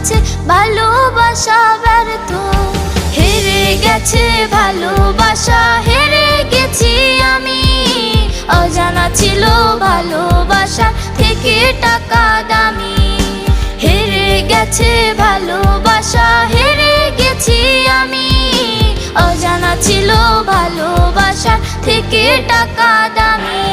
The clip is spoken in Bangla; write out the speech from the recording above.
গেছে ভালোবাসা ব্যর্থ, হেরে গেছে ভালোবাসা, হেরে গেছি আমি। অজানা ছিল ভালোবাসা থেকে টাকা দামি, হেরে গেছে ভালোবাসা, হেরে গেছি আমি। অজানা ছিল ভালোবাসা থেকে টাকা দামি।